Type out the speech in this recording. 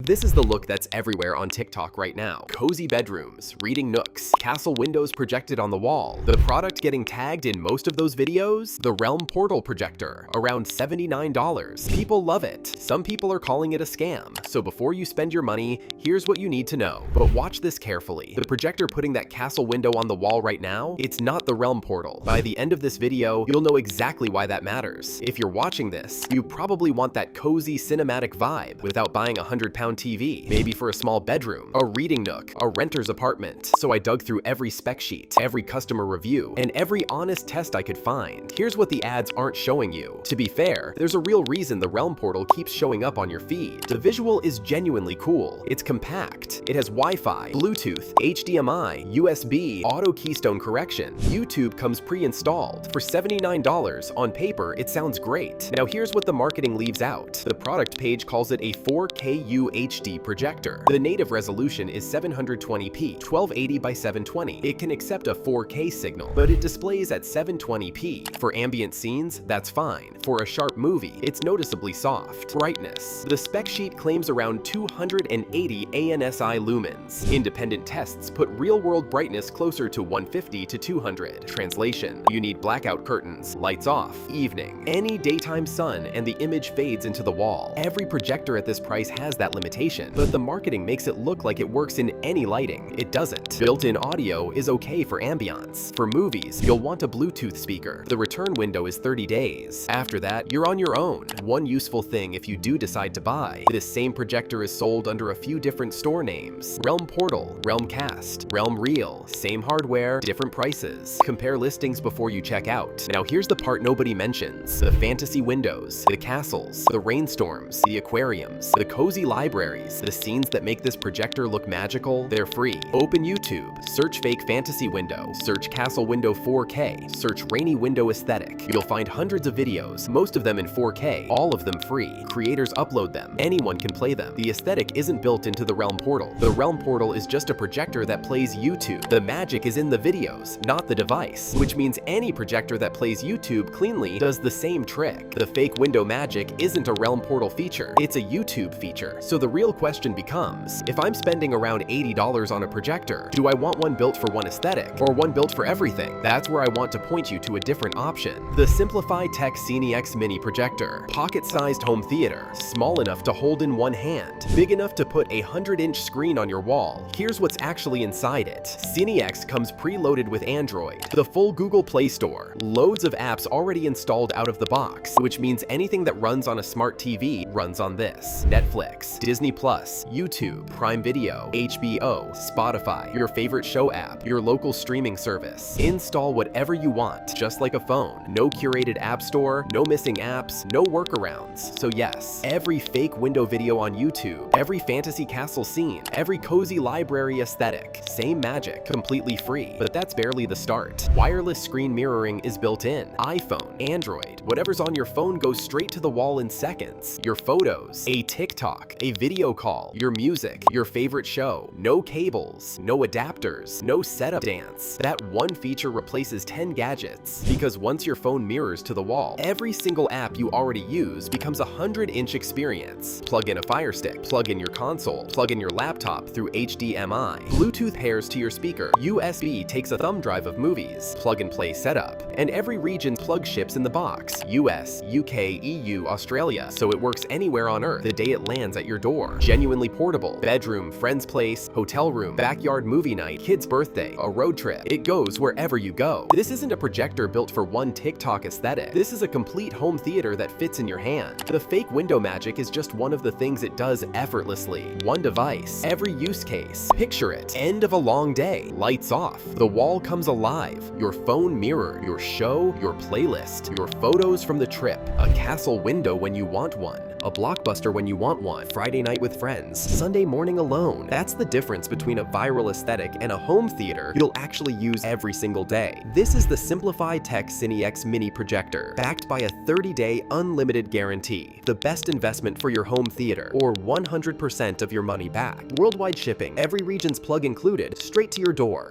This is the look that's everywhere on TikTok right now. Cozy bedrooms, reading nooks, castle windows projected on the wall. The product getting tagged in most of those videos? The Realm Portal projector, around $79. People love it. Some people are calling it a scam. So before you spend your money, here's what you need to know. But watch this carefully. The projector putting that castle window on the wall right now, it's not the Realm Portal. By the end of this video, you'll know exactly why that matters. If you're watching this, you probably want that cozy cinematic vibe without buying a £100 TV, maybe for a small bedroom, a reading nook, a renter's apartment. So I dug through every spec sheet, every customer review, and every honest test I could find. Here's what the ads aren't showing you. To be fair, there's a real reason the Realm Portal keeps showing up on your feed. The visual is genuinely cool. It's compact. It has Wi-Fi, Bluetooth, HDMI, USB, auto keystone correction. YouTube comes pre-installed. For $79 on paper, it sounds great. Now here's what the marketing leaves out. The product page calls it a 4K UHD projector. The native resolution is 720p, 1280 by 720. It can accept a 4K signal, but it displays at 720p. For ambient scenes, that's fine. For a sharp movie, it's noticeably soft. Brightness. The spec sheet claims around 280 ANSI lumens. Independent tests put real-world brightness closer to 150 to 200. Translation: you need blackout curtains, lights off, evening, any daytime sun, and the image fades into the wall. Every projector at this price has that limitation, but the marketing makes it look like it works in any lighting. It doesn't. Built-in audio is okay for ambiance. For movies, you'll want a Bluetooth speaker. The return window is 30 days. After that, you're on your own. One useful thing if you do decide to buy: this same projector is sold under a few different store names. Realm Portal, Realm Cast, Realm Real, same hardware, different prices. Compare listings before you check out. Now here's the part nobody mentions: the fantasy windows, the castles, the rainstorms, the aquariums, the cozy libraries, the scenes that make this projector look magical. They're free. Open YouTube, search fake fantasy window, search castle window 4K, search rainy window aesthetic. You'll find hundreds of videos, most of them in 4K, all of them free. Creators upload them. Anyone can play them. The aesthetic isn't built into the Realm Portal. The Realm Portal is just a projector that plays YouTube. The magic is in the videos, not the device, which means any projector that plays YouTube cleanly does the same trick. The fake window magic isn't a Realm Portal feature, it's a YouTube feature. So the real question becomes, if I'm spending around $80 on a projector, do I want one built for one aesthetic, or one built for everything? That's where I want to point you to a different option. The Simplify Tech CineX Mini Projector. Pocket-sized home theater, small enough to hold in one hand, big enough to put a 100-inch screen on your wall. Here's what's actually inside it. CineX comes preloaded with Android, the full Google Play Store, loads of apps already installed out of the box, which means anything that runs on a smart TV runs on this. Netflix, Disney+, YouTube, Prime Video, HBO, Spotify, your favorite show app, your local streaming service. Install whatever you want, just like a phone. No curated app store, no missing apps, no workarounds. So yes, every fake window video on YouTube, every fantasy castle scene, every cozy library aesthetic, same magic, completely free. But that's barely the start. Wireless screen mirroring is built in. iPhone, Android, whatever's on your phone goes straight to the wall in seconds. Your photos, a TikTok, a video call, your music, your favorite show. No cables, no adapters, no setup dance. That one feature replaces 10 gadgets, because once your phone mirrors to the wall, every single app you already use becomes a 100-inch experience. Plug in a Fire Stick, plug in your console, plug in your laptop through HDMI. Bluetooth pairs to your speaker. USB takes a thumb drive of movies. Plug and play setup. And every region's plug ships in the box. US, UK, EU, Australia. So it works anywhere on Earth the day it lands at your door. Genuinely portable. Bedroom, friend's place, hotel room, backyard movie night, kid's birthday, a road trip. It goes wherever you go. This isn't a projector built for one TikTok aesthetic. This is a complete home theater that fits in your hand. The fake window magic is just one of the things it does effortlessly. One device, every use case. Picture it. End of a long day. Lights off. The wall comes alive. Your phone mirror, your show, your playlist, your photos from the trip. A castle window when you want one. A blockbuster when you want one. Friday night with friends. Sunday morning alone. That's the difference between a viral aesthetic and a home theater you'll actually use every single day. This is the Simplify Tech CineX Mini Projector, backed by a 30-day unlimited guarantee. The best investment for your home theater, or 100% of your money back. Worldwide shipping, every region's plug included, straight to your door.